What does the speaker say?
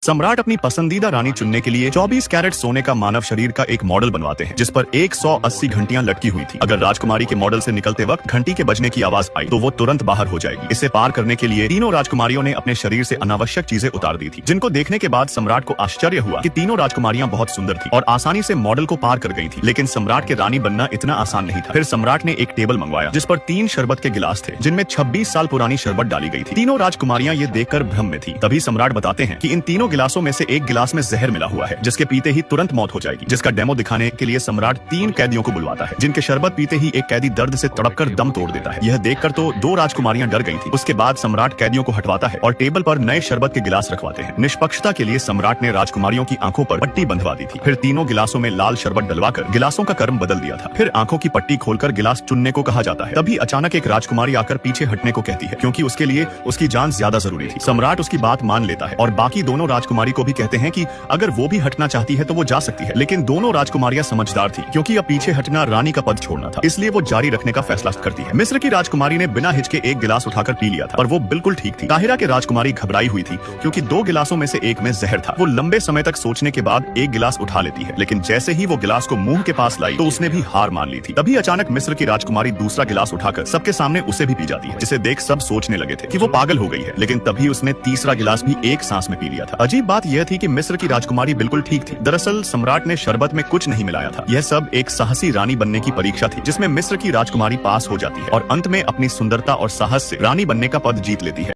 सम्राट अपनी पसंदीदा रानी चुनने के लिए 24 कैरेट सोने का मानव शरीर का एक मॉडल बनवाते हैं जिस पर 180 घंटियां लटकी हुई थी। अगर राजकुमारी के मॉडल से निकलते वक्त घंटी के बजने की आवाज आई तो वो तुरंत बाहर हो जाएगी। इसे पार करने के लिए तीनों राजकुमारियों ने अपने शरीर से अनावश्यक चीजें उतार दी थी, जिनको देखने के बाद सम्राट को आश्चर्य हुआ कि तीनों राजकुमारियां बहुत सुंदर थी और आसानी से मॉडल को पार कर गई थी। लेकिन सम्राट के रानी बनना इतना आसान नहीं था। फिर सम्राट ने एक टेबल मंगवाया जिस पर 3 शरबत के गिलास थे जिनमें 26 साल पुरानी शरबत डाली गई थी। तीनों राजकुमारियां ये देखकर भ्रम में थी। तभी सम्राट बताते हैं कि इन तीनों गिलासों में से एक गिलास में जहर मिला हुआ है जिसके पीते ही तुरंत मौत हो जाएगी। जिसका डेमो दिखाने के लिए सम्राट 3 कैदियों को बुलवाता है जिनके शरबत पीते ही एक कैदी दर्द से तड़पकर दम तोड़ देता है। यह देखकर तो 2 राजकुमारियां डर गई थी। उसके बाद सम्राट कैदियों को हटवाता है और टेबल पर नए शरबत के गिलास रखवाते हैं। निष्पक्षता के लिए सम्राट ने राजकुमारियों की आंखों पर पट्टी बंधवा दी थी। फिर तीनों गिलासों में लाल शरबत डलवाकर गिलासों का कर्म बदल दिया था। फिर आंखों की पट्टी खोलकर गिलास चुनने को कहा जाता है। तभी अचानक एक राजकुमारी आकर पीछे हटने को कहती है क्योंकि उसके लिए उसकी जान ज्यादा जरूरी थी। सम्राट उसकी बात मान लेता है और बाकी दोनों राजकुमारी को भी कहते हैं कि अगर वो भी हटना चाहती है तो वो जा सकती है। लेकिन दोनों राजकुमारियां समझदार थी क्योंकि अब पीछे हटना रानी का पद छोड़ना था, इसलिए वो जारी रखने का फैसला करती है। मिस्र की राजकुमारी ने बिना हिचके एक गिलास उठाकर पी लिया था और वो बिल्कुल ठीक थी। काहिरा की राजकुमारी घबराई हुई थी क्योंकि 2 गिलासों में से एक में जहर था। वो लंबे समय तक सोचने के बाद एक गिलास उठा लेती है, लेकिन जैसे ही वो गिलास को मुंह के पास लाई तो उसने भी हार मान ली थी। तभी अचानक मिस्र की राजकुमारी दूसरा गिलास उठाकर सबके सामने उसे भी पी जाती है, जिसे देख सब सोचने लगे थे कि वो पागल हो गई है। लेकिन तभी उसने तीसरा गिलास भी एक सांस में पी लिया था। अजीब बात यह थी कि मिस्र की राजकुमारी बिल्कुल ठीक थी। दरअसल सम्राट ने शरबत में कुछ नहीं मिलाया था। यह सब एक साहसी रानी बनने की परीक्षा थी जिसमें मिस्र की राजकुमारी पास हो जाती है और अंत में अपनी सुंदरता और साहस से रानी बनने का पद जीत लेती है।